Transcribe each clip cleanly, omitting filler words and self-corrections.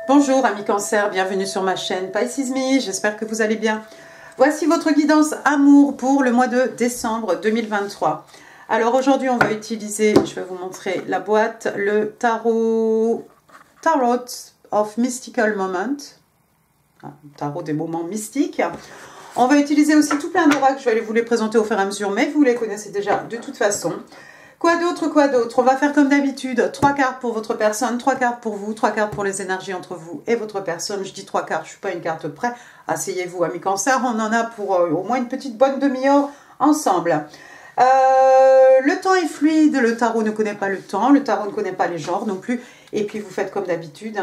Bonjour amis Cancer, bienvenue sur ma chaîne Pisces Me, j'espère que vous allez bien. Voici votre guidance amour pour le mois de décembre 2023. Alors aujourd'hui on va utiliser, je vais vous montrer la boîte, le Tarot of Mystical Moment, Tarot des moments mystiques. On va utiliser aussi tout plein d'oracles, je vais vous les présenter au fur et à mesure, mais vous les connaissez déjà de toute façon. Quoi d'autre, on va faire comme d'habitude, 3 cartes pour votre personne, 3 cartes pour vous, 3 cartes pour les énergies entre vous et votre personne. Je dis 3 cartes, je ne suis pas une carte près. Asseyez-vous, amis Cancer, on en a pour au moins une petite bonne demi-heure ensemble. Le temps est fluide, le tarot ne connaît pas le temps, le tarot ne connaît pas les genres non plus. Et puis vous faites comme d'habitude,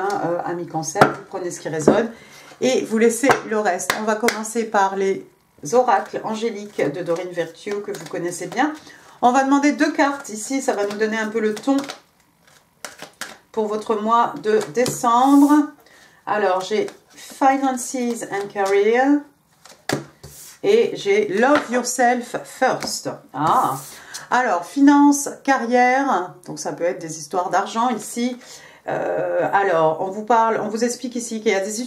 amis Cancer, vous prenez ce qui résonne et vous laissez le reste. On va commencer par les oracles angéliques de Doreen Virtue que vous connaissez bien. On va demander 2 cartes ici, ça va nous donner un peu le ton pour votre mois de décembre. Alors, j'ai Finances and Career et j'ai Love Yourself First. Alors, finances, carrière, donc ça peut être des histoires d'argent ici. Alors, on vous explique ici qu'il y a des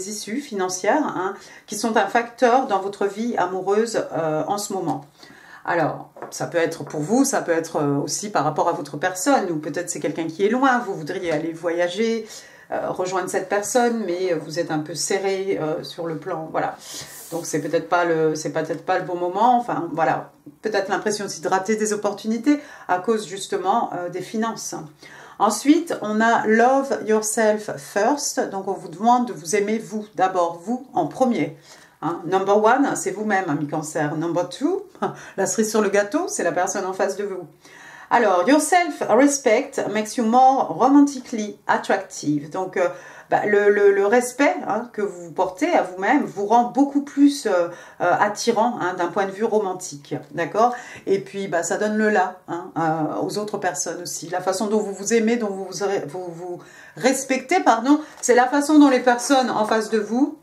issues financières qui sont un facteur dans votre vie amoureuse en ce moment. Alors, ça peut être pour vous, ça peut être aussi par rapport à votre personne, ou peut-être c'est quelqu'un qui est loin, vous voudriez aller voyager, rejoindre cette personne, mais vous êtes un peu serré sur le plan, voilà. Donc c'est peut-être pas le bon moment, enfin voilà, peut-être l'impression aussi de rater des opportunités à cause justement des finances. Ensuite, on a Love Yourself First, donc on vous demande de vous aimer vous, d'abord vous en premier. Number 1, c'est vous-même, ami Cancer. Number 2, la cerise sur le gâteau, c'est la personne en face de vous. Alors, your self-respect makes you more romantically attractive. Donc, le respect que vous portez à vous-même vous rend beaucoup plus attirant d'un point de vue romantique. D'accord? Et puis, ça donne le là aux autres personnes aussi. La façon dont vous vous aimez, dont vous vous respectez, pardon, c'est la façon dont les personnes en face de vous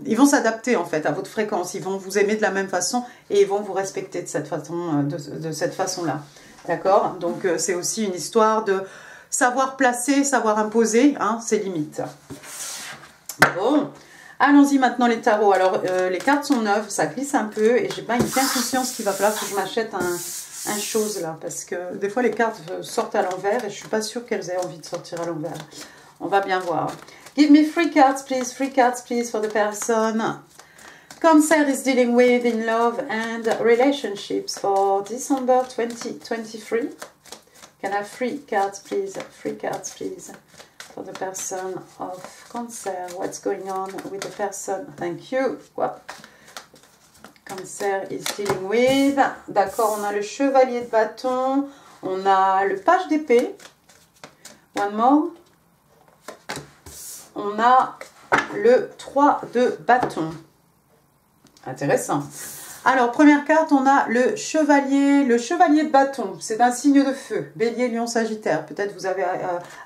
ils vont s'adapter en fait à votre fréquence, ils vont vous aimer de la même façon et ils vont vous respecter de cette façon-là. D'accord? Donc c'est aussi une histoire de savoir placer, savoir imposer ses limites. Bon, allons-y maintenant les tarots. Alors les cartes sont neuves, ça glisse un peu et j'ai pas une bien conscience qu'il va falloir que je m'achète un chose là, parce que des fois les cartes sortent à l'envers et je suis pas sûre qu'elles aient envie de sortir à l'envers. On va bien voir. Give me 3 cards, please, for the person Cancer is dealing with in love and relationships for December 2023. Can I have 3 cards, please? 3 cards, please, for the person of Cancer. What's going on with the person? Thank you. What Cancer is dealing with. D'accord, on a le chevalier de bâton, on a le page d'épée. One more. On a le 3 de bâton. Intéressant. Alors, première carte, on a le chevalier de bâton. C'est un signe de feu. Bélier, Lion, Sagittaire. Peut-être vous avez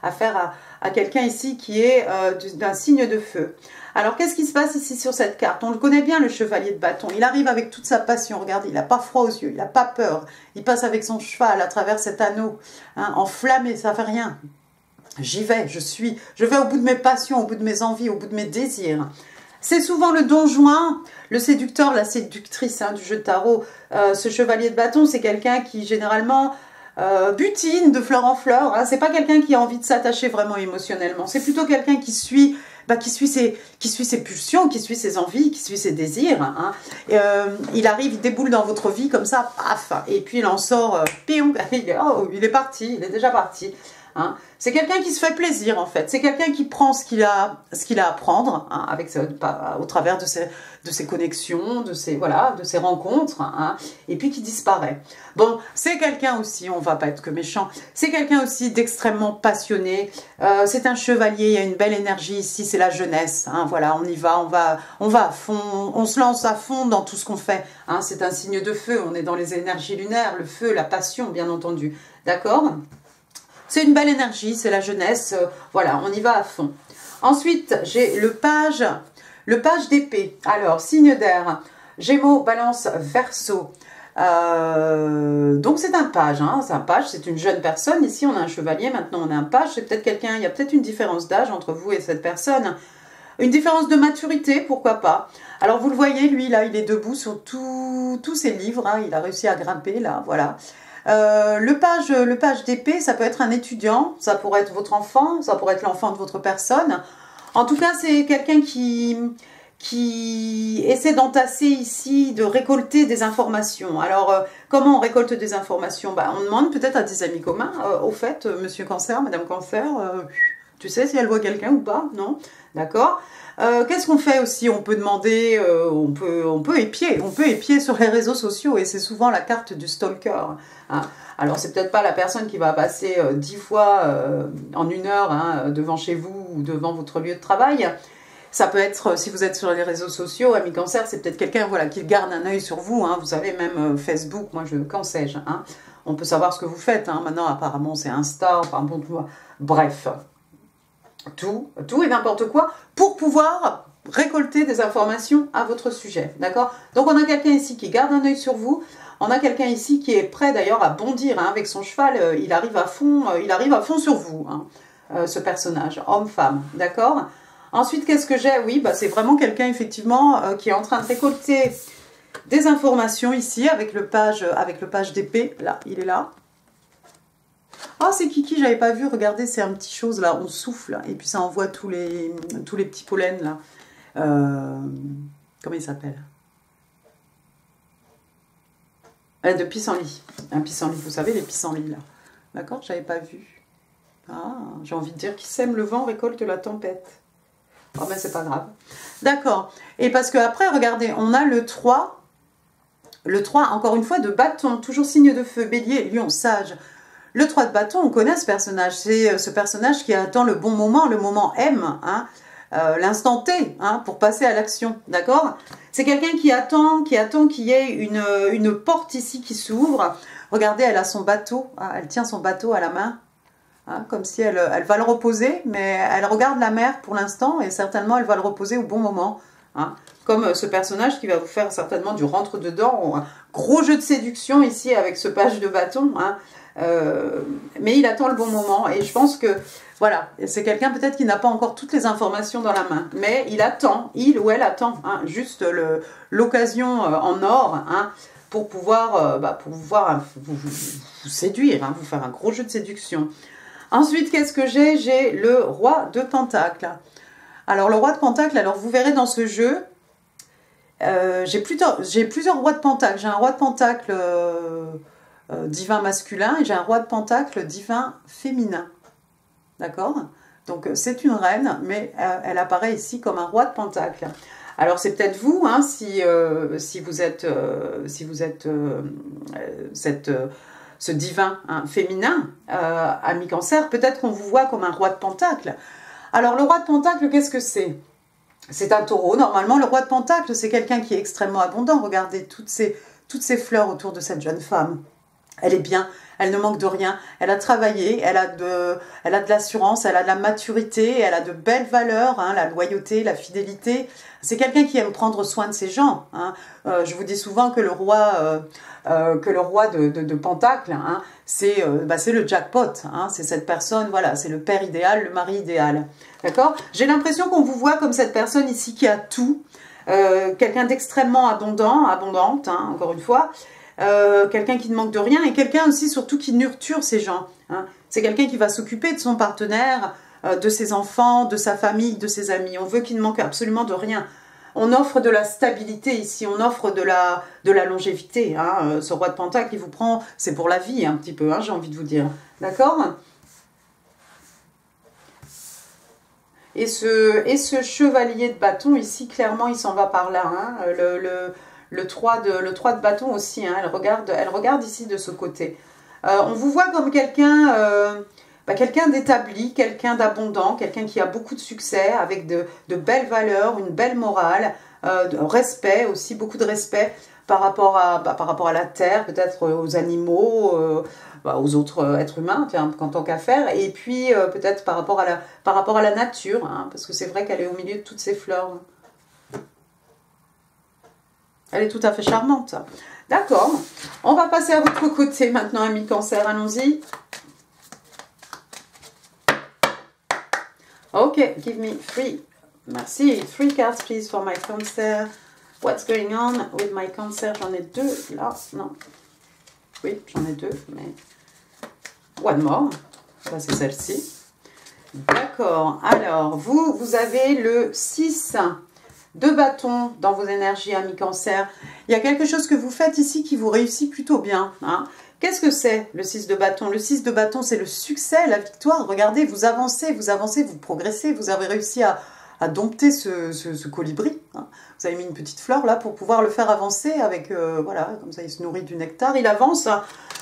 affaire à quelqu'un ici qui est d'un signe de feu. Alors, qu'est-ce qui se passe ici sur cette carte? On le connaît bien, le chevalier de bâton. Il arrive avec toute sa passion. Regardez, il n'a pas froid aux yeux, il n'a pas peur. Il passe avec son cheval à travers cet anneau, enflammé, ça ne fait rien. J'y vais, je vais au bout de mes passions, au bout de mes envies, au bout de mes désirs. C'est souvent le don juan, le séducteur, la séductrice du jeu de tarot. Ce chevalier de bâton, c'est quelqu'un qui généralement butine de fleur en fleur. C'est pas quelqu'un qui a envie de s'attacher vraiment émotionnellement. C'est plutôt quelqu'un qui suit ses pulsions, qui suit ses envies, qui suit ses désirs. Il arrive, il déboule dans votre vie comme ça, paf, et puis il en sort, il est parti, il est déjà parti. C'est quelqu'un qui se fait plaisir en fait, c'est quelqu'un qui prend ce qu'il a à prendre au travers de ses connexions, de ses rencontres, et puis qui disparaît. Bon, c'est quelqu'un aussi, on va pas être que méchant, c'est quelqu'un aussi d'extrêmement passionné, c'est un chevalier, il y a une belle énergie ici, c'est la jeunesse, voilà, on y va, on va à fond, on se lance à fond dans tout ce qu'on fait, c'est un signe de feu, on est dans les énergies lunaires, le feu, la passion bien entendu, d'accord ? C'est une belle énergie, c'est la jeunesse, voilà, on y va à fond. Ensuite, j'ai le page d'épée. Alors, signe d'air, Gémeaux, Balance, Verseau. Donc c'est un page, hein, c'est un page, c'est une jeune personne. Ici on a un chevalier, maintenant on a un page. C'est peut-être quelqu'un, il y a peut-être une différence d'âge entre vous et cette personne. Une différence de maturité, pourquoi pas. Alors vous le voyez, lui là, il est debout sur tous ses livres, hein, il a réussi à grimper là, voilà. Le page d'épée, ça peut être un étudiant, ça pourrait être votre enfant, ça pourrait être l'enfant de votre personne. En tout cas, c'est quelqu'un qui essaie d'entasser ici, de récolter des informations. Alors, comment on récolte des informations? On demande peut-être à des amis communs, au fait, monsieur Cancer, madame Cancer, tu sais si elle voit quelqu'un ou pas? Non? D'accord. Qu'est-ce qu'on fait aussi? On peut demander, on peut épier sur les réseaux sociaux, et c'est souvent la carte du stalker. Hein. Alors, c'est peut-être pas la personne qui va passer 10 fois en 1 heure hein, devant chez vous ou devant votre lieu de travail. Ça peut être, si vous êtes sur les réseaux sociaux, ami Cancer, c'est peut-être quelqu'un voilà, qui garde un œil sur vous. Hein. Vous savez, même Facebook, moi, qu'en sais-je hein. On peut savoir ce que vous faites. Hein. Maintenant, apparemment, c'est Insta, enfin bon, bref. Tout et n'importe quoi pour pouvoir récolter des informations à votre sujet. D'accord? Donc, on a quelqu'un ici qui garde un œil sur vous. On a quelqu'un ici qui est prêt d'ailleurs à bondir hein, avec son cheval. Il arrive à fond sur vous, hein, ce personnage, homme-femme. D'accord? Ensuite, qu'est-ce que j'ai? Oui, c'est vraiment quelqu'un, effectivement, qui est en train de récolter des informations ici avec le page d'épée. Là, il est là. Oh, c'est Kiki, j'avais pas vu. Regardez, c'est un petit chose, là. On souffle, et puis ça envoie tous les petits pollens, là. Comment il s'appelle? De pissenlit. Un pissenlit, vous savez, les pissenlits, là. D'accord? J'avais pas vu. Ah, j'ai envie de dire qui sème le vent récolte la tempête. Oh, mais c'est pas grave. D'accord. Et parce que après, regardez, on a le 3. Le 3, encore une fois, de bâton. Toujours signe de feu, bélier, lion, sage. Le 3 de bâton, on connaît ce personnage. C'est ce personnage qui attend le bon moment, le moment M, hein, l'instant T, hein, pour passer à l'action. D'accord? C'est quelqu'un qui attend qu'il y ait une porte ici qui s'ouvre. Regardez, elle a son bateau. Hein, elle tient son bateau à la main. Hein, comme si elle va le reposer, mais elle regarde la mer pour l'instant et certainement elle va le reposer au bon moment. Hein, comme ce personnage qui va vous faire certainement du rentre-dedans, un gros jeu de séduction ici avec ce page de bâton. Hein, mais il attend le bon moment et je pense que voilà, c'est quelqu'un peut-être qui n'a pas encore toutes les informations dans la main, mais il attend, il ou elle attend hein, juste l'occasion en or hein, pour pouvoir vous séduire, hein, vous faire un gros jeu de séduction. Ensuite, qu'est-ce que j'ai? J'ai le roi de Pentacle. Alors, le roi de Pentacle, alors vous verrez dans ce jeu, j'ai plusieurs rois de Pentacle. J'ai un roi de Pentacle divin masculin et j'ai un roi de Pentacle divin féminin. D'accord? Donc, c'est une reine, mais elle apparaît ici comme un roi de Pentacle. Alors, c'est peut-être vous, hein, si vous êtes ce divin hein, féminin, ami Cancer, peut-être qu'on vous voit comme un roi de Pentacle. Alors, le roi de Pentacle, qu'est-ce que c'est? C'est un taureau. Normalement, le roi de Pentacle, c'est quelqu'un qui est extrêmement abondant. Regardez toutes ces fleurs autour de cette jeune femme. Elle est bien, elle ne manque de rien. Elle a travaillé, elle a de l'assurance, elle a de la maturité, elle a de belles valeurs, hein, la loyauté, la fidélité. C'est quelqu'un qui aime prendre soin de ses gens. Hein. Je vous dis souvent que le roi de Pentacle, hein, c'est le jackpot. Hein, c'est cette personne, voilà, c'est le père idéal, le mari idéal. D'accord? J'ai l'impression qu'on vous voit comme cette personne ici qui a tout. Quelqu'un d'extrêmement abondante, hein, encore une fois. Quelqu'un qui ne manque de rien et quelqu'un aussi surtout qui nurture ces gens. Hein. C'est quelqu'un qui va s'occuper de son partenaire, de ses enfants, de sa famille, de ses amis. On veut qu'il ne manque absolument de rien. On offre de la stabilité ici, on offre de la longévité. Hein. Ce roi de Pentacle, il vous prend, c'est pour la vie un petit peu, hein, j'ai envie de vous dire. D'accord? Et ce chevalier de bâton ici, clairement, il s'en va par là. Hein. Le 3 de bâton aussi, hein, elle regarde ici de ce côté. On vous voit comme quelqu'un d'établi, quelqu'un d'abondant, quelqu'un qui a beaucoup de succès, avec de belles valeurs, une belle morale, de respect aussi, beaucoup de respect par rapport à la terre, peut-être aux animaux, aux autres êtres humains, en tant qu'affaire, et puis peut-être par rapport à la nature, hein, parce que c'est vrai qu'elle est au milieu de toutes ces fleurs. Elle est tout à fait charmante. D'accord. On va passer à votre côté maintenant, ami Cancer. Allons-y. Ok, give me three. Merci. 3 cards, please, for my Cancer. What's going on with my Cancer? J'en ai 2 là. Non. Oui, j'en ai 2, mais... One more. Ça, c'est celle-ci. D'accord. Alors, vous avez le 6 de bâton dans vos énergies, amis Cancer. Il y a quelque chose que vous faites ici qui vous réussit plutôt bien. Hein. Qu'est-ce que c'est le 6 de bâton? Le 6 de bâton, c'est le succès, la victoire. Regardez, vous avancez, vous progressez. Vous avez réussi à dompter ce colibri. Hein. Vous avez mis une petite fleur là pour pouvoir le faire avancer avec, voilà, comme ça il se nourrit du nectar, il avance.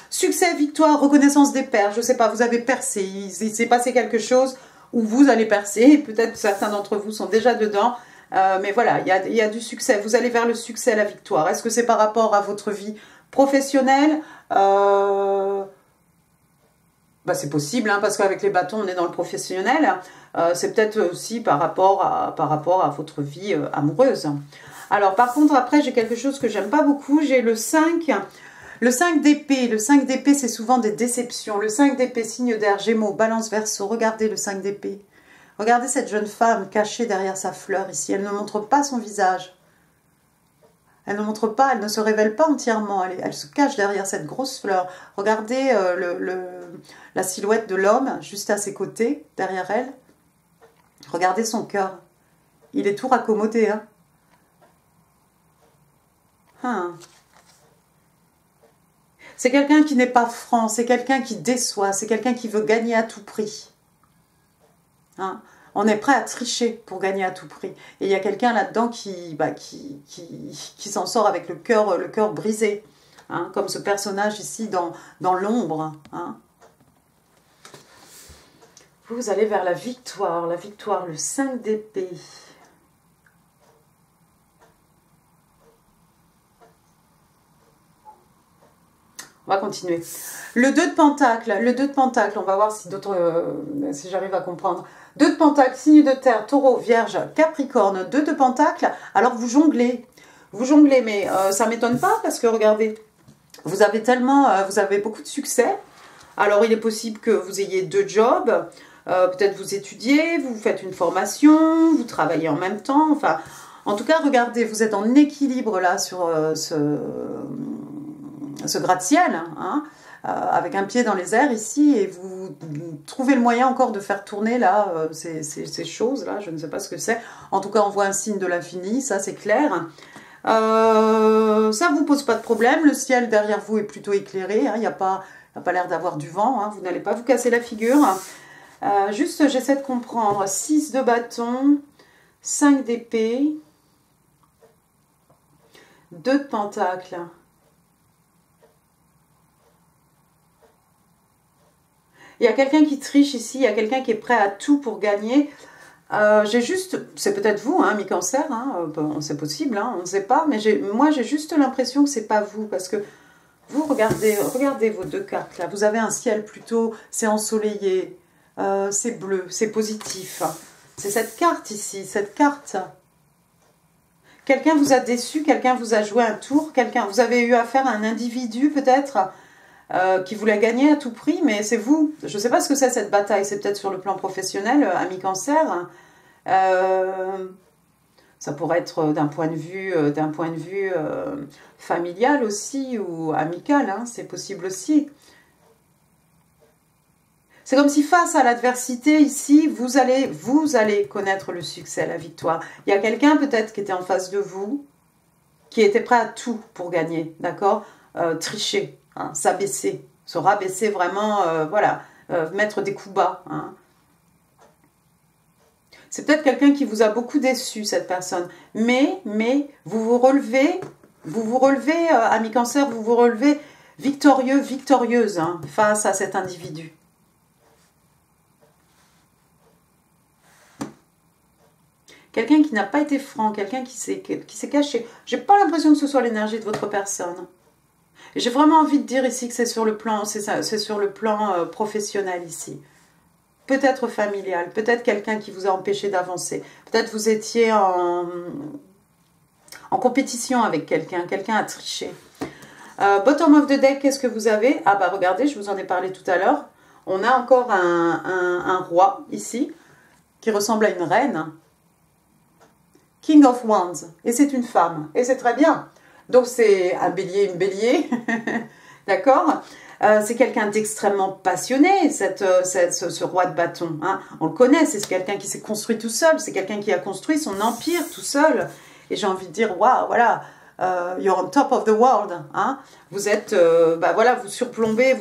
Succès, victoire, reconnaissance des pairs, je ne sais pas, vous avez percé, il s'est passé quelque chose où vous allez percer, peut-être certains d'entre vous sont déjà dedans, mais voilà, il y a du succès, vous allez vers le succès, la victoire. Est-ce que c'est par rapport à votre vie professionnelle? Bah, c'est possible, hein, parce qu'avec les bâtons, on est dans le professionnel. C'est peut-être aussi par rapport à votre vie amoureuse. Alors, par contre, après, j'ai quelque chose que j'aime pas beaucoup. J'ai le 5 d'épée. Le 5 d'épée, c'est souvent des déceptions. Le 5 d'épée, signe d'air, Gémeaux, Balance, Verseau. Regardez le 5 d'épée. Regardez cette jeune femme cachée derrière sa fleur ici. Elle ne montre pas son visage. Elle ne montre pas, elle ne se révèle pas entièrement. Elle se cache derrière cette grosse fleur. Regardez la silhouette de l'homme juste à ses côtés, derrière elle. Regardez son cœur. Il est tout raccommodé. Hein. C'est quelqu'un qui n'est pas franc. C'est quelqu'un qui déçoit. C'est quelqu'un qui veut gagner à tout prix. Hein. On est prêt à tricher pour gagner à tout prix. Et il y a quelqu'un là-dedans qui s'en sort avec le cœur brisé. Hein, comme ce personnage ici dans l'ombre. Hein. Vous allez vers la victoire, le 5 d'épée. On va continuer. Le 2 de pentacle, on va voir si si j'arrive à comprendre. 2 de pentacle, signe de terre, taureau, vierge, capricorne, 2 de pentacle, alors vous jonglez, mais ça ne m'étonne pas parce que regardez, vous avez beaucoup de succès, alors il est possible que vous ayez 2 jobs, peut-être vous étudiez, vous faites une formation, vous travaillez en même temps, enfin, en tout cas, regardez, vous êtes en équilibre là sur ce gratte-ciel, hein, avec un pied dans les airs ici, et vous trouvez le moyen encore de faire tourner là ces choses-là, je ne sais pas ce que c'est. En tout cas, on voit un signe de l'infini, ça c'est clair. Ça ne vous pose pas de problème, le ciel derrière vous est plutôt éclairé, hein, il n'y a pas l'air d'avoir du vent, hein, vous n'allez pas vous casser la figure. Juste, j'essaie de comprendre. 6 de bâton, 5 d'épée, 2 de pentacle. Il y a quelqu'un qui triche ici, il y a quelqu'un qui est prêt à tout pour gagner. J'ai juste, c'est peut-être vous, hein, mi-cancer, hein, c'est possible, hein, on ne sait pas, mais moi j'ai juste l'impression que c'est pas vous, parce que vous regardez vos 2 cartes là, vous avez un ciel plutôt, c'est ensoleillé, c'est bleu, c'est positif. C'est cette carte ici, cette carte. Quelqu'un vous a déçu, quelqu'un vous a joué un tour, vous avez eu affaire à un individu peut-être qui voulait gagner à tout prix, mais c'est vous. Je ne sais pas ce que c'est cette bataille, c'est peut-être sur le plan professionnel, ami cancer. Ça pourrait être d'un point de vue familial aussi ou amical, hein, c'est possible aussi. C'est comme si face à l'adversité ici, vous allez connaître le succès, la victoire. Il y a quelqu'un peut-être qui était en face de vous, qui était prêt à tout pour gagner, d'accord, tricher. Hein, s'abaisser, se rabaisser vraiment, voilà, mettre des coups bas. Hein. C'est peut-être quelqu'un qui vous a beaucoup déçu, cette personne. Mais vous vous relevez, ami cancer, vous vous relevez victorieux, victorieuse hein, face à cet individu. Quelqu'un qui n'a pas été franc, quelqu'un qui s'est caché. J'ai pas l'impression que ce soit l'énergie de votre personne. J'ai vraiment envie de dire ici que c'est sur le plan, professionnel ici. Peut-être familial, peut-être quelqu'un qui vous a empêché d'avancer. Peut-être vous étiez en compétition avec quelqu'un a triché. Bottom of the deck, qu'est-ce que vous avez? Ah bah regardez, je vous en ai parlé tout à l'heure. On a encore un roi ici, qui ressemble à une reine. King of Wands. Et c'est une femme. Et c'est très bien. Donc c'est un bélier, une bélier. D'accord? C'est quelqu'un d'extrêmement passionné, ce roi de bâton. Hein. On le connaît, c'est quelqu'un qui s'est construit tout seul. C'est quelqu'un qui a construit son empire tout seul. Et j'ai envie de dire, waouh, voilà. You're on top of the world, hein. Vous êtes, voilà, vous surplombez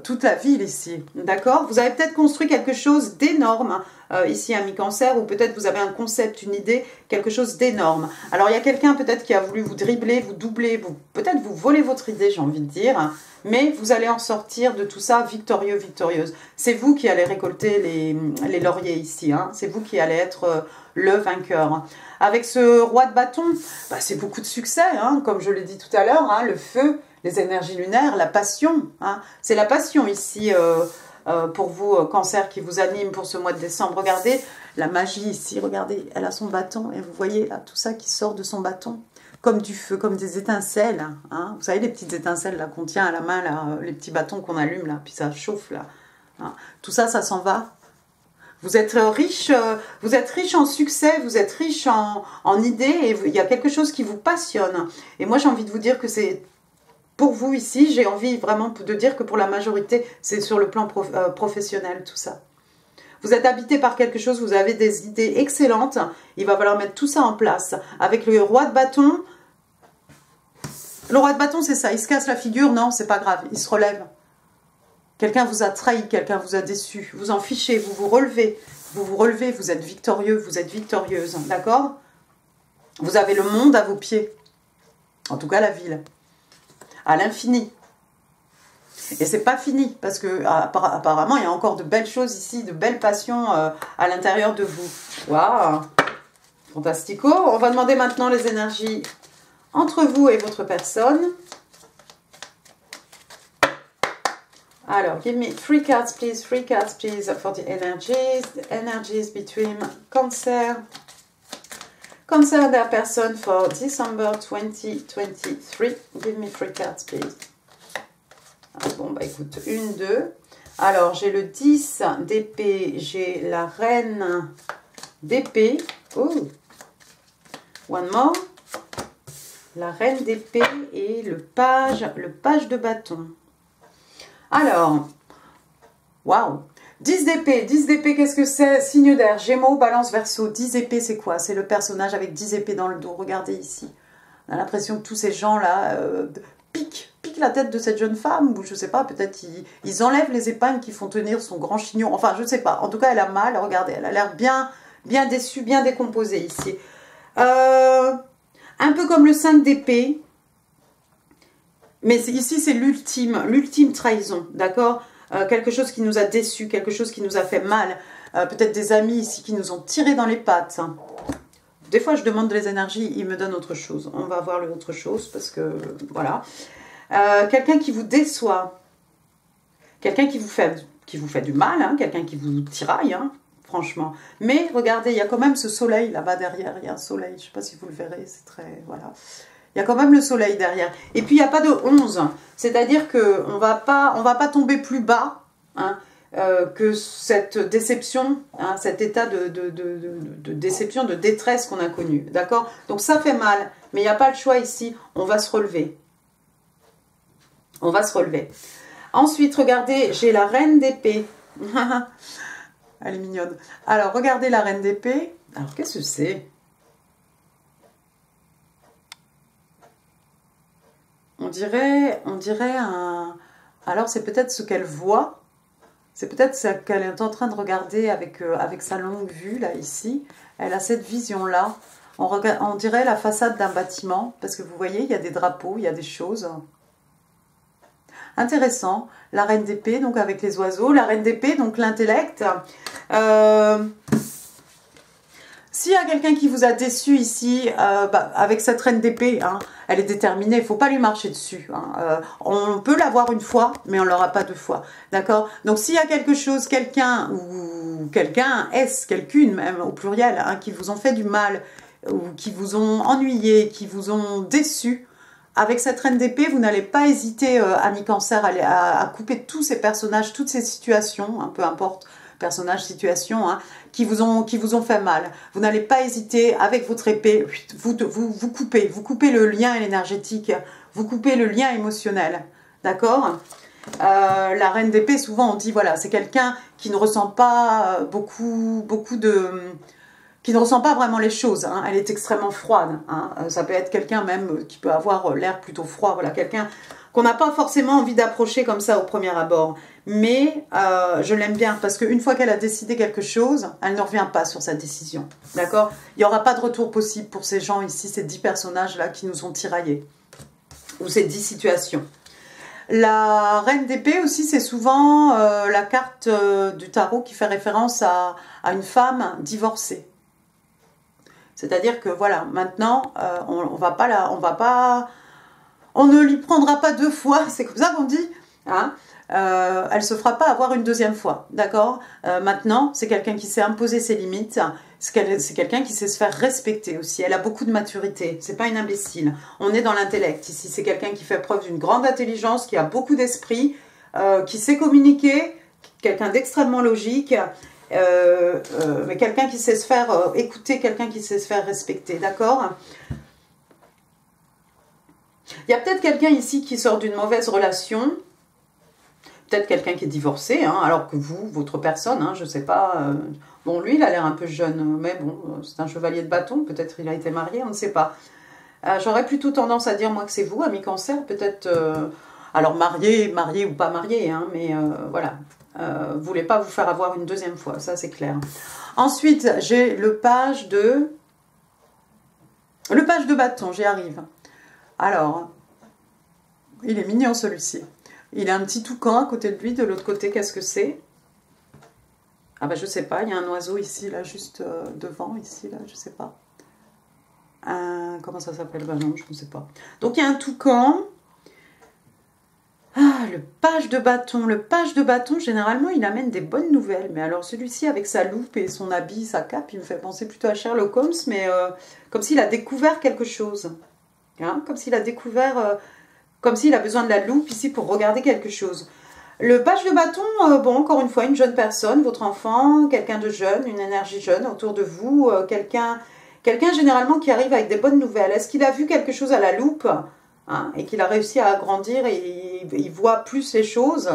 toute la ville ici, d'accord? Vous avez peut-être construit quelque chose d'énorme ici à mi-cancer, ou peut-être vous avez un concept, une idée, quelque chose d'énorme. Alors il y a quelqu'un peut-être qui a voulu vous dribbler, vous doubler, peut-être vous voler votre idée, j'ai envie de dire, mais vous allez en sortir de tout ça victorieux, victorieuse. C'est vous qui allez récolter les lauriers ici, hein. C'est vous qui allez être le vainqueur. Avec ce roi de bâton, c'est beaucoup de succès, hein, comme je l'ai dit tout à l'heure, hein, le feu, les énergies lunaires, la passion. Hein. C'est la passion ici pour vous, cancer, qui vous anime pour ce mois de décembre. Regardez la magie ici, regardez, elle a son bâton et vous voyez là tout ça qui sort de son bâton. Comme du feu, comme des étincelles. Hein. Vous savez les petites étincelles là qu'on tient à la main, là, les petits bâtons qu'on allume là, puis ça chauffe là. Hein. Tout ça, ça s'en va. Vous êtes riche en succès, vous êtes riche en idées et il y a quelque chose qui vous passionne. Et moi, j'ai envie de vous dire que c'est pour vous ici, j'ai envie vraiment de dire que pour la majorité, c'est sur le plan professionnel, tout ça. Vous êtes habité par quelque chose, vous avez des idées excellentes, il va falloir mettre tout ça en place. Avec le roi de bâton, c'est ça, il se casse la figure, non, c'est pas grave, il se relève. Quelqu'un vous a trahi, quelqu'un vous a déçu. Vous en fichez, vous vous relevez. Vous êtes victorieux, vous êtes victorieuse. D'accord? Vous avez le monde à vos pieds. En tout cas, la ville. À l'infini. Et c'est pas fini, parce que apparemment, il y a encore de belles choses ici, de belles passions à l'intérieur de vous. Waouh! Fantastico. On va demander maintenant les énergies entre vous et votre personne. Alors, give me 3 cards, please, for the energies between Cancer and their person for December 2023. Give me 3 cards, please. Ah, bon, bah écoute, 1, 2. Alors, j'ai le 10 d'épée, j'ai la reine d'épée. Oh, one more. La reine d'épée et le page de bâton. Alors, waouh, 10 d'épée, qu'est-ce que c'est? Signe d'air, Gémeaux, Balance, Verseau. 10 épées, c'est quoi? C'est le personnage avec 10 épées dans le dos. Regardez ici. On a l'impression que tous ces gens-là piquent la tête de cette jeune femme, ou je sais pas, peut-être ils enlèvent les épingles qui font tenir son grand chignon. Enfin, je ne sais pas. En tout cas, elle a mal. Regardez, elle a l'air bien déçue, bien décomposée ici. Un peu comme le 5 d'épée. Mais ici, c'est l'ultime trahison, d'accord? Quelque chose qui nous a déçus, quelque chose qui nous a fait mal. Peut-être des amis ici qui nous ont tirés dans les pattes. Des fois, je demande les énergies, ils me donnent autre chose. On va voir l'autre chose parce que, voilà. Quelqu'un qui vous déçoit. Quelqu'un qui vous fait du mal, hein, quelqu'un qui vous tiraille, hein, franchement. Mais regardez, il y a quand même ce soleil là-bas derrière. Il y a un soleil, je ne sais pas si vous le verrez, c'est très... Voilà. Il y a quand même le soleil derrière. Et puis, il n'y a pas de 11. C'est-à-dire qu'on ne va pas tomber plus bas hein, que cette déception, hein, cet état de déception, de détresse qu'on a connu. D'accord? Donc, ça fait mal. Mais il n'y a pas le choix ici. On va se relever. On va se relever. Ensuite, regardez, j'ai la reine d'épée. Elle est mignonne. Alors, regardez la reine d'épée. Alors, qu'est-ce que c'est? On dirait un... Alors, c'est peut-être ce qu'elle voit. C'est peut-être ce qu'elle est en train de regarder avec sa longue vue, là, ici. Elle a cette vision-là. On dirait la façade d'un bâtiment. Parce que vous voyez, il y a des drapeaux, il y a des choses. Intéressant. La reine d'épée, donc avec les oiseaux. La reine d'épée, donc l'intellect. S'il y a quelqu'un qui vous a déçu ici, avec cette reine d'épée, hein, elle est déterminée, il ne faut pas lui marcher dessus. Hein. On peut l'avoir une fois, mais on ne l'aura pas deux fois. D'accord? Donc s'il y a quelque chose, quelqu'un, ou quelqu'un, quelqu'une même, au pluriel, hein, qui vous ont fait du mal, ou qui vous ont ennuyé, qui vous ont déçu, avec cette reine d'épée, vous n'allez pas hésiter, amis cancer, à couper tous ces personnages, toutes ces situations, hein, peu importe, personnage, situation, hein, qui vous ont fait mal. Vous n'allez pas hésiter, avec votre épée, vous coupez le lien énergétique, vous coupez le lien émotionnel, d'accord? La reine d'épée, souvent on dit, voilà, c'est quelqu'un qui ne ressent pas qui ne ressent pas vraiment les choses, hein. Elle est extrêmement froide, hein. Ça peut être quelqu'un même qui peut avoir l'air plutôt froid, voilà, quelqu'un qu'on n'a pas forcément envie d'approcher comme ça au premier abord. Mais je l'aime bien parce qu'une fois qu'elle a décidé quelque chose, elle ne revient pas sur sa décision, d'accord? Il n'y aura pas de retour possible pour ces gens ici, ces 10 personnages-là qui nous ont tiraillés, ou ces 10 situations. La reine d'épée aussi, c'est souvent la carte du tarot qui fait référence à une femme divorcée. C'est-à-dire que voilà, maintenant, on ne lui prendra pas 2 fois, c'est comme ça qu'on dit, hein. Elle se fera pas avoir une 2e fois, d'accord? Maintenant, c'est quelqu'un qui sait imposer ses limites, c'est quelqu'un qui sait se faire respecter aussi. Elle a beaucoup de maturité, c'est pas une imbécile. On est dans l'intellect ici, c'est quelqu'un qui fait preuve d'une grande intelligence, qui a beaucoup d'esprit, qui sait communiquer, quelqu'un d'extrêmement logique, mais quelqu'un qui sait se faire écouter, quelqu'un qui sait se faire respecter, d'accord? Il y a peut-être quelqu'un ici qui sort d'une mauvaise relation, peut-être quelqu'un qui est divorcé, hein, alors que vous, votre personne, hein, je ne sais pas, bon, lui, il a l'air un peu jeune, mais bon, c'est un chevalier de bâton, peut-être il a été marié, on ne sait pas. J'aurais plutôt tendance à dire, moi, que c'est vous, ami cancer, peut-être, alors marié ou pas marié, hein, mais voilà, vous ne voulez pas vous faire avoir une 2e fois, ça c'est clair. Ensuite, j'ai le page de bâton, j'y arrive. Alors, il est mignon celui-ci. Il a un petit toucan à côté de lui, de l'autre côté, qu'est-ce que c'est? Ah ben je sais pas, il y a un oiseau ici, là, juste devant, ici, là, je sais pas. Comment ça s'appelle? Ben non, je ne sais pas. Donc il y a un toucan. Ah, le page de bâton. Le page de bâton, généralement, il amène des bonnes nouvelles. Mais alors celui-ci, avec sa loupe et son habit, sa cape, il me fait penser plutôt à Sherlock Holmes, mais comme s'il a découvert quelque chose. Hein, comme s'il a découvert... comme s'il a besoin de la loupe ici pour regarder quelque chose. Le page de bâton, bon, encore une fois, une jeune personne, votre enfant, quelqu'un de jeune, une énergie jeune autour de vous, quelqu'un généralement qui arrive avec des bonnes nouvelles. Est-ce qu'il a vu quelque chose à la loupe, hein, et qu'il a réussi à agrandir et il voit plus les choses?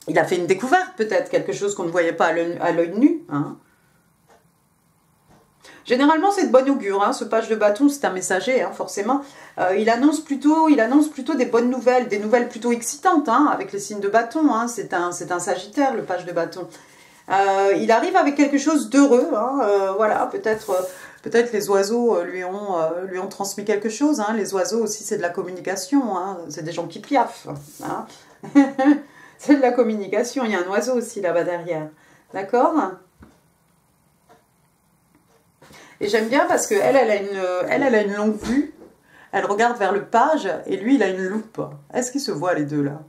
Il a fait une découverte peut-être, quelque chose qu'on ne voyait pas à l'œil nu, hein. Généralement, c'est de bon augure, hein. Ce page de bâton, c'est un messager, hein, forcément. Il annonce plutôt des bonnes nouvelles, des nouvelles plutôt excitantes, hein, avec les signes de bâton, hein. C'est un sagittaire, le page de bâton. Il arrive avec quelque chose d'heureux, hein, voilà, peut-être les oiseaux lui ont transmis quelque chose, hein. Les oiseaux aussi, c'est de la communication, hein. C'est des gens qui piaffent, hein. C'est de la communication, il y a un oiseau aussi là-bas derrière, d'accord? Et j'aime bien parce qu'elle a une longue vue, elle regarde vers le page, et lui, il a une loupe. Est-ce qu'ils se voient les deux, là?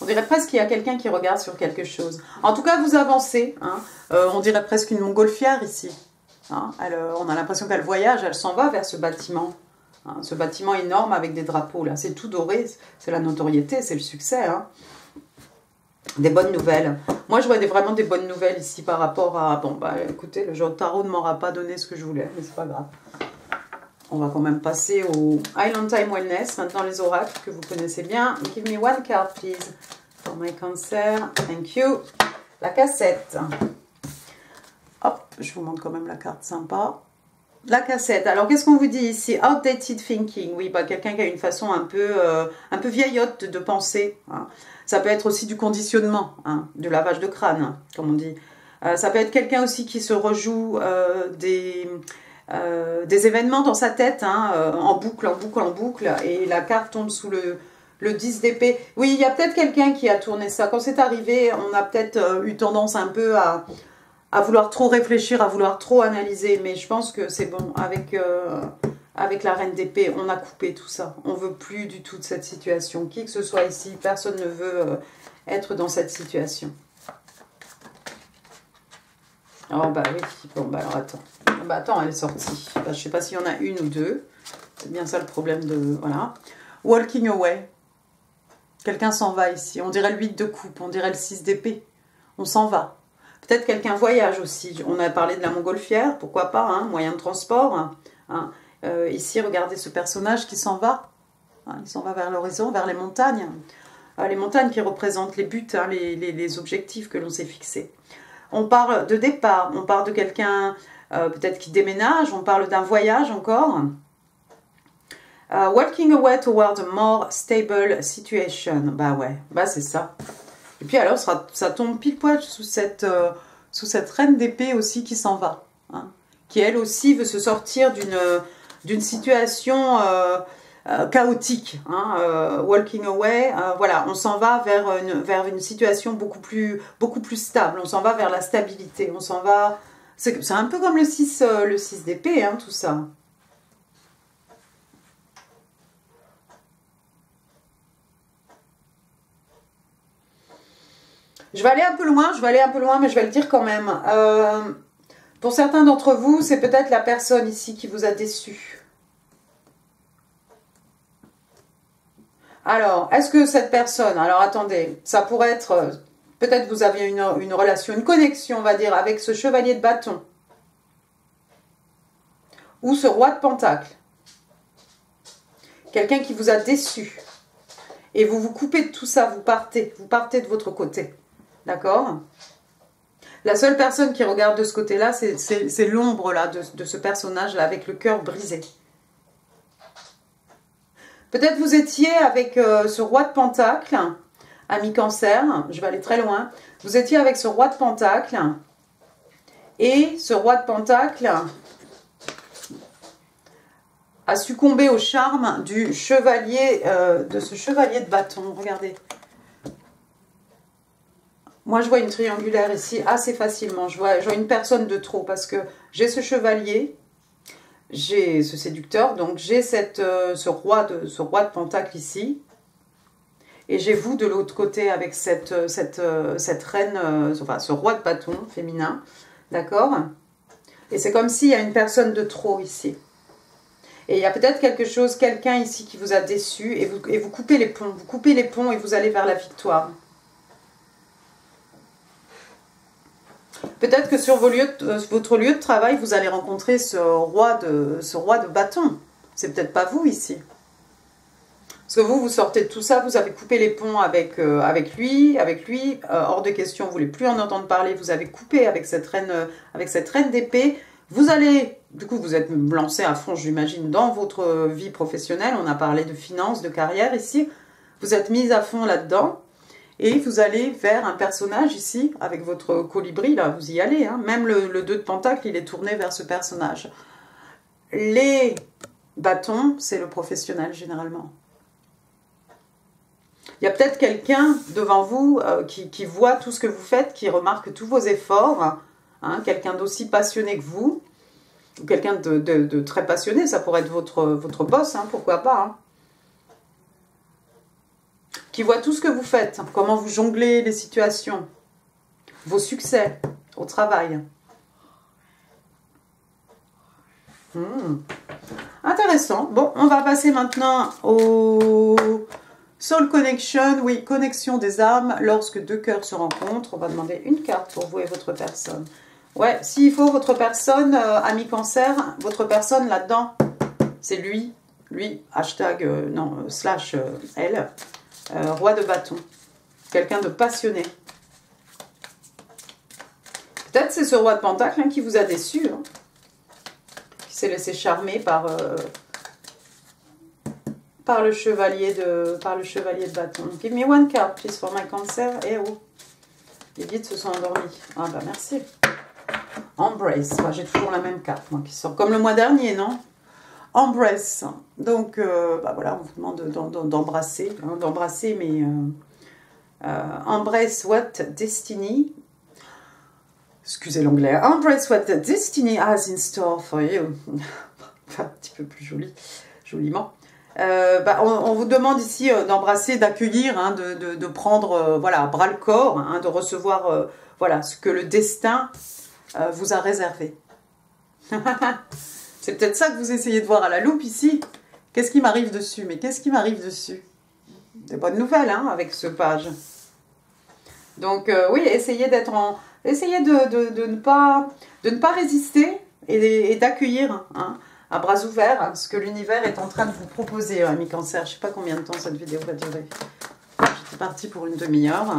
On dirait presque qu'il y a quelqu'un qui regarde sur quelque chose. En tout cas, vous avancez, hein. On dirait presque une montgolfière, ici. Hein. On a l'impression qu'elle voyage, elle s'en va vers ce bâtiment. Hein. Ce bâtiment énorme avec des drapeaux, là. C'est tout doré, c'est la notoriété, c'est le succès, hein. Des bonnes nouvelles. Moi, je vois vraiment des bonnes nouvelles ici par rapport à... Bon, bah écoutez, le jeu de tarot ne m'aura pas donné ce que je voulais, mais c'est pas grave. On va quand même passer au Island Time Wellness. Maintenant, les oracles que vous connaissez bien. Give me one card, please. For my cancer. Thank you. La cassette. Hop, je vous montre quand même la carte sympa. La cassette. Alors, qu'est-ce qu'on vous dit ici? Outdated thinking. Oui, bah, quelqu'un qui a une façon un peu vieillotte de penser. Hein. Ça peut être aussi du conditionnement, hein, du lavage de crâne, hein, comme on dit. Ça peut être quelqu'un aussi qui se rejoue des événements dans sa tête, hein, en boucle, en boucle, en boucle. Et la carte tombe sous le 10 d'épée. Oui, il y a peut-être quelqu'un qui a tourné ça. Quand c'est arrivé, on a peut-être eu tendance un peu à vouloir trop réfléchir, à vouloir trop analyser. Mais je pense que c'est bon. Avec la reine d'épée, on a coupé tout ça. On ne veut plus du tout de cette situation. Qui que ce soit ici, personne ne veut être dans cette situation. Oh bah oui, bon bah alors attends. Bah attends, elle est sortie. Bah, je sais pas s'il y en a une ou deux. C'est bien ça le problème de... Voilà. Walking away. Quelqu'un s'en va ici. On dirait le 8 de coupe, on dirait le 6 d'épée. On s'en va. Peut-être quelqu'un voyage aussi. On a parlé de la montgolfière, pourquoi pas, hein, moyen de transport. Hein. Ici, regardez ce personnage qui s'en va. Hein, il s'en va vers l'horizon, vers les montagnes. Les montagnes qui représentent les buts, hein, les objectifs que l'on s'est fixés. On parle de départ, on parle de quelqu'un peut-être qui déménage, on parle d'un voyage encore. Walking away toward a more stable situation. Bah ouais, bah c'est ça. Et puis alors, ça tombe pile poil sous cette reine d'épée aussi qui s'en va. Hein, qui elle aussi veut se sortir d'une situation chaotique. Hein, walking away, voilà, on s'en va vers une situation beaucoup plus stable. On s'en va vers la stabilité. On s'en va... C'est un peu comme le 6 d'épée, hein, tout ça. Je vais aller un peu loin, mais je vais le dire quand même. Pour certains d'entre vous, c'est peut-être la personne ici qui vous a déçu. Alors, est-ce que cette personne... Alors, attendez, ça pourrait être... Peut-être vous aviez une relation, une connexion, on va dire, avec ce chevalier de bâton. Ou ce roi de pentacle. Quelqu'un qui vous a déçu. Et vous vous coupez de tout ça, vous partez de votre côté. D'accord? La seule personne qui regarde de ce côté-là, c'est l'ombre là de ce personnage-là, avec le cœur brisé. Peut-être vous étiez avec ce roi de pentacle, ami cancer, je vais aller très loin. Vous étiez avec ce roi de pentacle, et ce roi de pentacle a succombé au charme du chevalier, de ce chevalier de bâton. Regardez. Moi, je vois une triangulaire ici assez facilement. Je vois une personne de trop parce que j'ai ce chevalier, j'ai ce séducteur, donc j'ai ce roi de pentacle ici. Et j'ai vous de l'autre côté avec cette reine, enfin ce roi de bâton féminin. D'accord? Et c'est comme s'il y a une personne de trop ici. Et il y a peut-être quelqu'un ici qui vous a déçu et vous coupez les ponts. Vous coupez les ponts et vous allez vers la victoire. Peut-être que sur votre lieu de travail, vous allez rencontrer ce roi de bâton. C'est peut-être pas vous ici. Parce que vous sortez de tout ça, vous avez coupé les ponts avec lui, hors de question, vous ne voulez plus en entendre parler, vous avez coupé avec cette reine d'épée. Vous allez, du coup, vous êtes lancé à fond, j'imagine, dans votre vie professionnelle. On a parlé de finances, de carrière ici. Vous êtes mis à fond là-dedans. Et vous allez vers un personnage ici, avec votre colibri, là, vous y allez. Hein. Même le 2 de pentacle, il est tourné vers ce personnage. Les bâtons, c'est le professionnel, généralement. Il y a peut-être quelqu'un devant vous qui voit tout ce que vous faites, qui remarque tous vos efforts. Hein, quelqu'un d'aussi passionné que vous. Ou quelqu'un de très passionné, ça pourrait être votre boss, hein, pourquoi pas. Hein. Qui voit tout ce que vous faites, comment vous jonglez les situations, vos succès au travail. Intéressant. Bon, on va passer maintenant au Soul Connection. Oui, connexion des âmes lorsque deux cœurs se rencontrent. On va demander une carte pour vous et votre personne. Ouais, s'il faut votre personne, ami cancer, votre personne là-dedans, c'est lui, hashtag, slash elle. Roi de bâton, quelqu'un de passionné. Peut-être c'est ce roi de pentacle hein, qui vous a déçu, hein, qui s'est laissé charmer par le chevalier de bâton. Give me one card, please, for my cancer. Eh oh, les guides se sont endormis. Ah bah merci. Embrace, enfin, j'ai toujours la même carte, moi, qui sort comme le mois dernier, non? Embrace. Donc, bah voilà, on vous demande d'embrasser, hein, mais embrace what destiny. Excusez l'anglais. Embrace what the destiny has in store for you. Un petit peu plus joliment. Bah, on vous demande ici d'embrasser, d'accueillir, hein, de prendre, voilà, bras le corps, hein, de recevoir, voilà, ce que le destin vous a réservé. C'est peut-être ça que vous essayez de voir à la loupe ici. Qu'est-ce qui m'arrive dessus? Mais qu'est-ce qui m'arrive dessus? Des bonnes nouvelles hein, avec ce page. Donc oui, essayez d'être en... Essayez de ne pas résister et d'accueillir hein, à bras ouverts hein, ce que l'univers est en train de vous proposer, ami Cancer. Je ne sais pas combien de temps cette vidéo va durer. J'étais partie pour une demi-heure.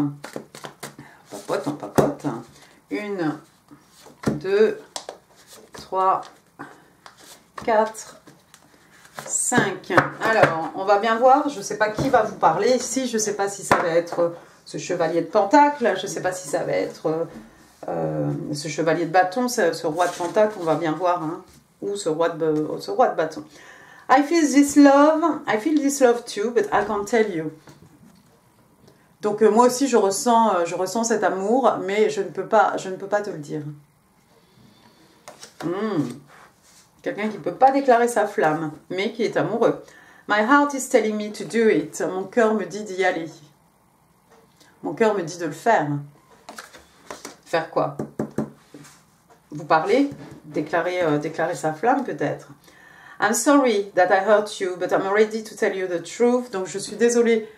Papote, on papote. 1, 2, 3, 4, 5. Alors, on va bien voir. Je ne sais pas qui va vous parler ici. Je ne sais pas si ça va être ce chevalier de pentacle. Je ne sais pas si ça va être ce chevalier de bâton, ce roi de pentacle. On va bien voir. Hein, ou ce roi de bâton. I feel this love too, but I can't tell you. Donc moi aussi je ressens cet amour, mais je ne peux pas te le dire. Quelqu'un qui ne peut pas déclarer sa flamme, mais qui est amoureux. My heart is telling me to do it. Mon cœur me dit d'y aller. Mon cœur me dit de le faire. Faire quoi? Vous parlez? Déclarer sa flamme peut-être. I'm sorry that I hurt you, but I'm ready to tell you the truth. Donc je suis désolée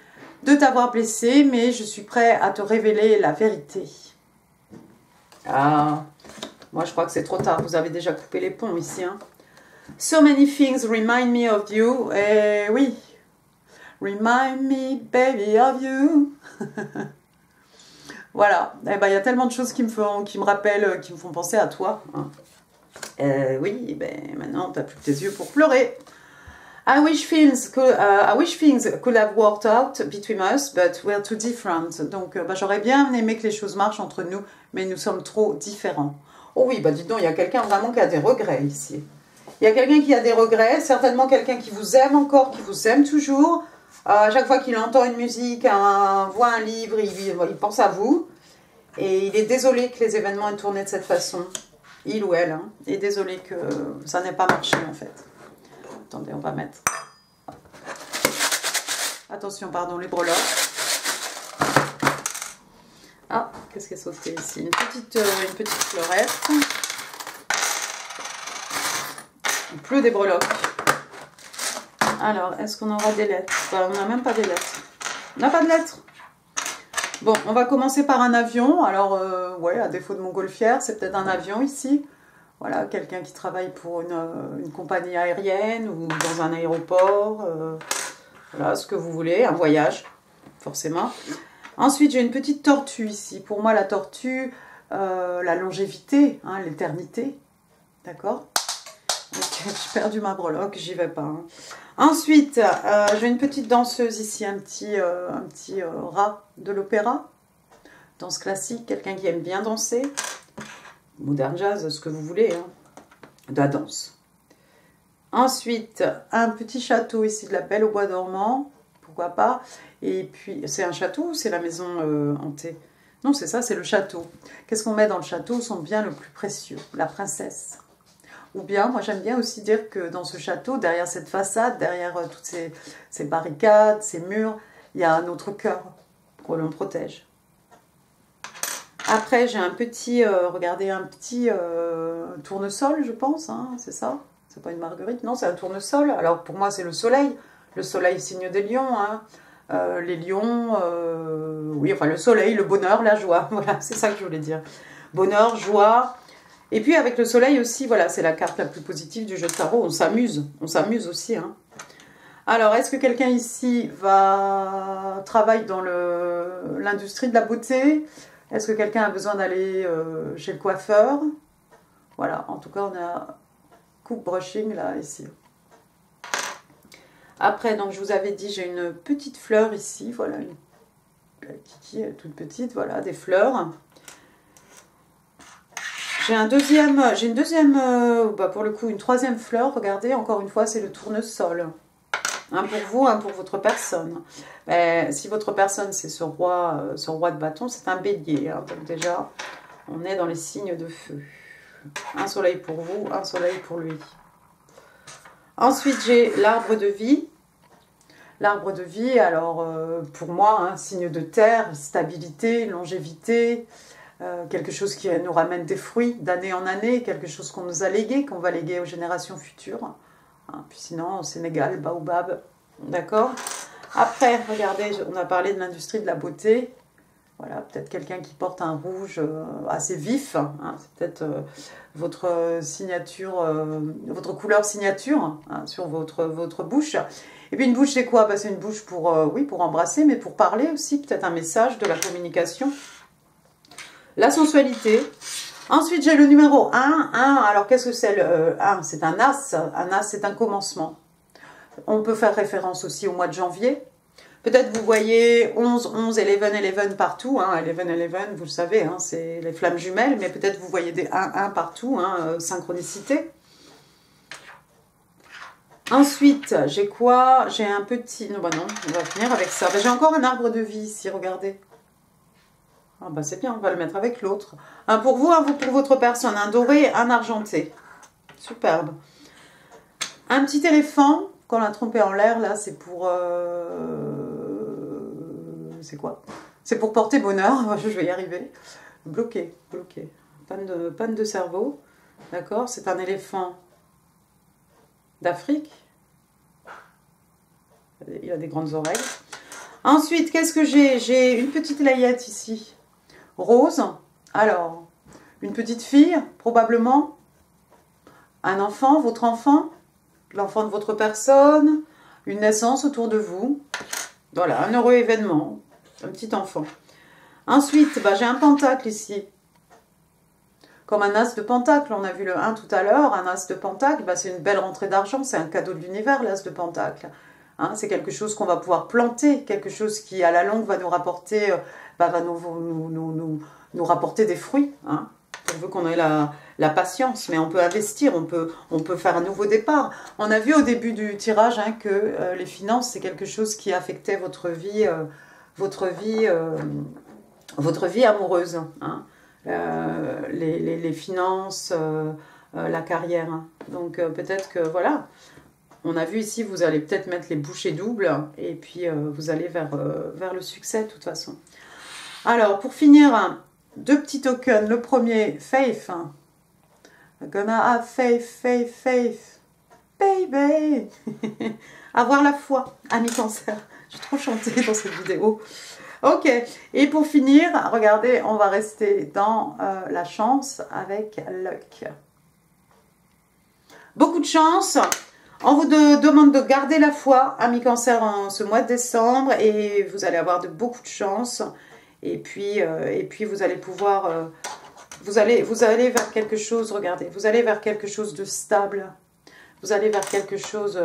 de t'avoir blessé, mais je suis prêt à te révéler la vérité. Ah, moi je crois que c'est trop tard. Vous avez déjà coupé les ponts ici. Hein. So many things remind me of you. Eh oui. Remind me, baby, of you. Voilà. Eh ben, il y a tellement de choses qui me rappellent, qui me font penser à toi. Hein. Oui, ben, maintenant, tu n'as plus que tes yeux pour pleurer. I wish things could have worked out between us, but we're too different. Donc, j'aurais bien aimé que les choses marchent entre nous, mais nous sommes trop différents. Oh oui, bah dites donc, il y a quelqu'un vraiment qui a des regrets ici. Il y a quelqu'un qui a des regrets, certainement quelqu'un qui vous aime encore, qui vous aime toujours. À chaque fois qu'il entend une musique, voit un livre, il pense à vous. Et il est désolé que les événements aient tourné de cette façon. Il ou elle, hein, est désolé que ça n'ait pas marché en fait. Attendez, on va mettre... Attention, pardon, les breloques. Ah, qu'est-ce qui est sauté ici? Une petite fleurette. Il pleut des breloques. Alors, est-ce qu'on aura des lettres? On n'a même pas des lettres. On n'a pas de lettres. Bon, on va commencer par un avion. Alors, ouais, à défaut de montgolfière, c'est peut-être un avion ici. Voilà, quelqu'un qui travaille pour une compagnie aérienne ou dans un aéroport. Voilà, ce que vous voulez. Un voyage, forcément. Ensuite, j'ai une petite tortue ici. Pour moi, la tortue, la longévité, hein, l'éternité. D'accord? J'ai perdu ma breloque, j'y vais pas. Hein. Ensuite, j'ai une petite danseuse ici, un petit rat de l'opéra. Danse classique, quelqu'un qui aime bien danser. Modern jazz, ce que vous voulez, hein, de la danse. Ensuite, un petit château ici, de la Belle au bois dormant, pourquoi pas. Et puis, c'est un château ou c'est la maison hantée? Non, c'est ça, c'est le château. Qu'est-ce qu'on met dans le château? Son bien le plus précieux, la princesse. Ou bien, moi j'aime bien aussi dire que dans ce château, derrière cette façade, derrière toutes ces barricades, ces murs, il y a notre cœur que l'on protège. Après, j'ai un petit, regardez, un petit tournesol, je pense, hein, c'est ça? C'est pas une marguerite, non, c'est un tournesol. Alors pour moi, c'est le soleil, signe des lions, hein. Les lions, oui, enfin le soleil, le bonheur, la joie, voilà, c'est ça que je voulais dire. Bonheur, joie, et puis avec le soleil aussi, voilà, c'est la carte la plus positive du jeu de tarot, on s'amuse aussi, hein. Alors, est-ce que quelqu'un ici travaille dans l'industrie de la beauté? Est-ce que quelqu'un a besoin d'aller chez le coiffeur? Voilà, en tout cas, on a coupe brushing là, ici. Après, donc, je vous avais dit, j'ai une petite fleur ici, voilà, une kiki, elle est toute petite, voilà, des fleurs. J'ai une deuxième, pour le coup, une troisième fleur, regardez, encore une fois, c'est le tournesol. Un pour vous, un pour votre personne. Mais si votre personne, c'est ce roi de bâton, c'est un bélier. Hein, donc déjà, on est dans les signes de feu. Un soleil pour vous, un soleil pour lui. Ensuite, j'ai l'arbre de vie. L'arbre de vie, alors pour moi, hein, signe de terre, stabilité, longévité, quelque chose qui nous ramène des fruits d'année en année, quelque chose qu'on nous a légué, qu'on va léguer aux générations futures. Hein, puis sinon, au Sénégal, baobab, d'accord. Après, regardez, on a parlé de l'industrie de la beauté. Voilà, peut-être quelqu'un qui porte un rouge assez vif. Hein, c'est peut-être votre signature, votre couleur signature hein, sur votre bouche. Et puis une bouche, c'est quoi? C'est une bouche pour, oui, pour embrasser, mais pour parler aussi. Peut-être un message, de la communication. La sensualité. Ensuite, j'ai le numéro 1. Alors, qu'est-ce que c'est le 1? C'est un as. Un as, c'est un commencement. On peut faire référence aussi au mois de janvier. Peut-être vous voyez 11, 11, 11, 11 partout. Hein. 11, 11, vous le savez, hein, c'est les flammes jumelles. Mais peut-être vous voyez des 1, 1 partout. Hein, synchronicité. Ensuite, j'ai quoi? J'ai un petit... Non, bah non, on va finir avec ça. J'ai encore un arbre de vie ici, regardez. Ah bah c'est bien, on va le mettre avec l'autre. Un pour vous, un pour votre personne. Un doré, un argenté. Superbe. Un petit éléphant, qu'on a trompé en l'air, là, c'est pour... C'est quoi? C'est pour porter bonheur. Je vais y arriver. Bloqué, bloqué. Panne de cerveau. D'accord? C'est un éléphant d'Afrique. Il a des grandes oreilles. Ensuite, qu'est-ce que j'ai? J'ai une petite layette ici. Rose. Alors, une petite fille, probablement. Un enfant, votre enfant. L'enfant de votre personne. Une naissance autour de vous. Voilà, un heureux événement. Un petit enfant. Ensuite, bah, j'ai un pentacle ici. Comme un as de pentacle, on a vu le 1 tout à l'heure, un as de pentacle, bah, c'est une belle rentrée d'argent, c'est un cadeau de l'univers, l'as de pentacle. Hein, c'est quelque chose qu'on va pouvoir planter, quelque chose qui à la longue va nous rapporter, va nous rapporter des fruits. Hein, pourvu qu'on ait la patience, mais on peut investir, on peut faire un nouveau départ. On a vu au début du tirage hein, que les finances, c'est quelque chose qui affectait votre vie amoureuse. Hein. Les finances, la carrière. Hein. Donc peut-être que voilà, on a vu ici, vous allez peut-être mettre les bouchées doubles et puis vous allez vers le succès de toute façon. Alors pour finir, deux petits tokens. Le premier, faith. Gonna have faith, faith, faith. Baby. Avoir la foi, ami cancer. J'ai trop chanté dans cette vidéo. Ok, et pour finir, regardez, on va rester dans la chance avec luck. Beaucoup de chance. On vous demande de garder la foi, ami cancer, en ce mois de décembre, et vous allez avoir beaucoup de chance. Et puis vous allez pouvoir, vous allez vers quelque chose, regardez, vous allez vers quelque chose de stable. Vous allez vers quelque chose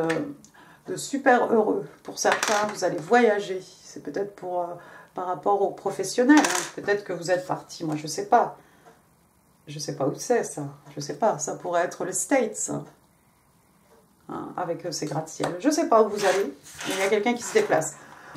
de super heureux. Pour certains, vous allez voyager. C'est peut-être par rapport aux professionnels. Hein. Peut-être que vous êtes parti, moi je sais pas. Je sais pas où c'est ça. Je sais pas, ça pourrait être les States. Hein, avec ces gratte-ciel. Je sais pas où vous allez, mais il y a quelqu'un qui se déplace.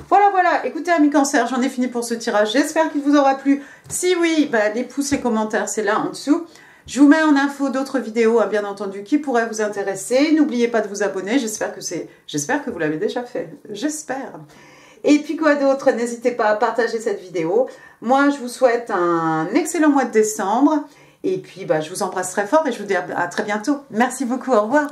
Voilà, voilà. Écoutez, amis cancer, j'en ai fini pour ce tirage. J'espère qu'il vous aura plu. Si oui, bah, les pouces, les commentaires, c'est là en dessous. Je vous mets en info d'autres vidéos, hein, bien entendu, qui pourraient vous intéresser. N'oubliez pas de vous abonner. J'espère que vous l'avez déjà fait. J'espère. Et puis quoi d'autre, n'hésitez pas à partager cette vidéo. Moi, je vous souhaite un excellent mois de décembre. Et puis, bah, je vous embrasse très fort et je vous dis à très bientôt. Merci beaucoup, au revoir.